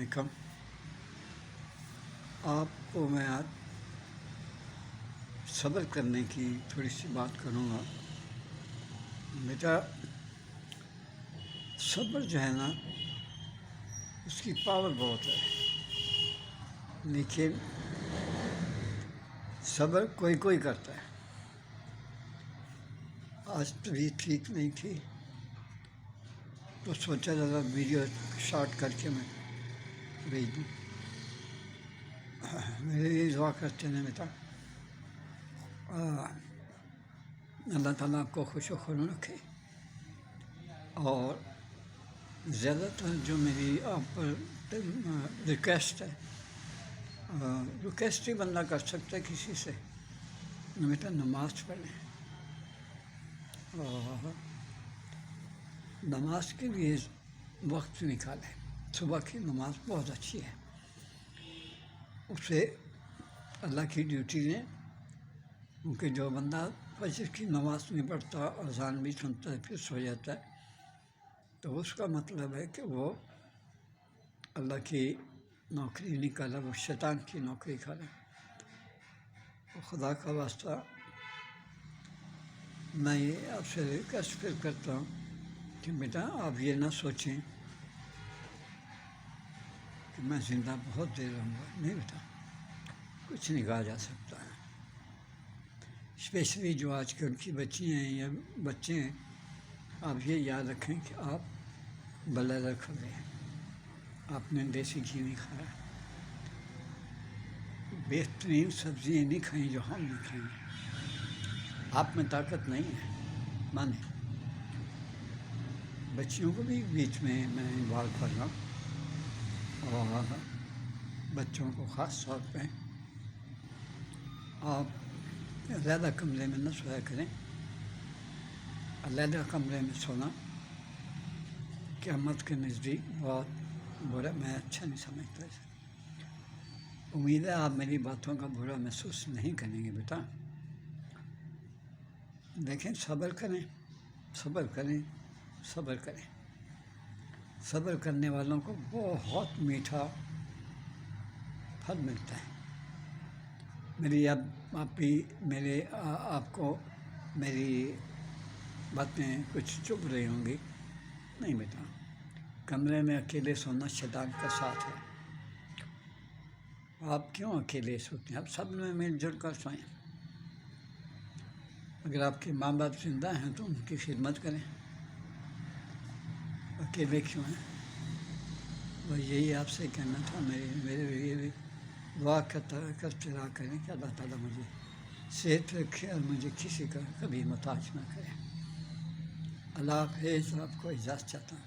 علیکم۔ آپ کو میں آج صبر کرنے کی تھوڑی سی بات کروں گا۔ بیٹا، صبر جو ہے نا، اس کی پاور بہت ہے، لیکن صبر کوئی کرتا ہے۔ آج طبیعت ٹھیک نہیں تھی تو سوچا ذرا ویڈیو شارٹ کر کے میں بھیج دوں۔ میرے لیے دعا کرتے ہیں بیٹا، اللہ تعالیٰ آپ کو خوش و خرم رکھے۔ اور زیادہ تر جو میری آپ پر ریکویسٹ ہے، ریکویسٹ ہی بندہ کر سکتا ہے کسی سے، بیٹا نماز پڑھیں۔ اور نماز کے لیے وقت نکالیں۔ صبح کی نماز بہت اچھی ہے، اسے اللہ کی ڈیوٹی دیں، کیونکہ جو بندہ فجر کی نماز نہیں پڑھتا، اذان بھی سنتا ہے پھر سو جاتا ہے، تو اس کا مطلب ہے کہ وہ اللہ کی نوکری نہیں کر رہا، وہ شیطان کی نوکری کر رہا ہے۔ خدا کا واسطہ میں یہ آپ سے ریکویسٹ پھر کرتا ہوں کہ بیٹا آپ یہ نہ سوچیں کہ میں زندہ بہت دیر رہوں گا۔ نہیں بیٹا، کچھ نہیں کہا جا سکتا ہے۔ اسپیشلی جو آج کل کی بچی ہیں یا بچے ہیں، آپ یہ یاد رکھیں کہ آپ بلیدر کھا رہے ہیں، آپ نے دیسی گھی نہیں کھایا، بہترین سبزیاں نہیں کھائیں جو ہم نہیں کھائیں۔ آپ میں طاقت نہیں ہے، مانیں۔ بچیوں کو بھی بیچ میں انوالو کر رہا ہوں، اور بچوں کو خاص طور پہ آپ علیحدہ کمرے میں نہ سویا کریں۔ علیحدہ کمرے میں سونا قیامت کے نزدیک بہت برا، میں اچھا نہیں سمجھتا اسے۔ امید ہے آپ میری باتوں کا برا محسوس نہیں کریں گے بیٹا۔ دیکھیں، صبر کریں، صبر کریں، صبر کریں۔ صبر کرنے والوں کو بہت میٹھا پھل ملتا ہے۔ میری آپ کو میری باتیں کچھ چبھ رہی ہوں گی۔ نہیں بیٹا، کمرے میں اکیلے سونا شیطان کا ساتھ ہے۔ آپ کیوں اکیلے سوتے ہیں؟ آپ سب میں مل جل کر سوئیں۔ اگر آپ کے ماں باپ زندہ ہیں تو ان کی خدمت کریں، اکیلے کیوں ہیں؟ بس یہی آپ سے کہنا تھا۔ میرے لیے بھی دعا کرتے رہا کریں کہ اللہ تعالیٰ مجھے صحت رکھے اور مجھے کسی کا کبھی محتاج نہ کرے۔ اللہ حافظ، آپ کو اجازت چاہتا ہوں۔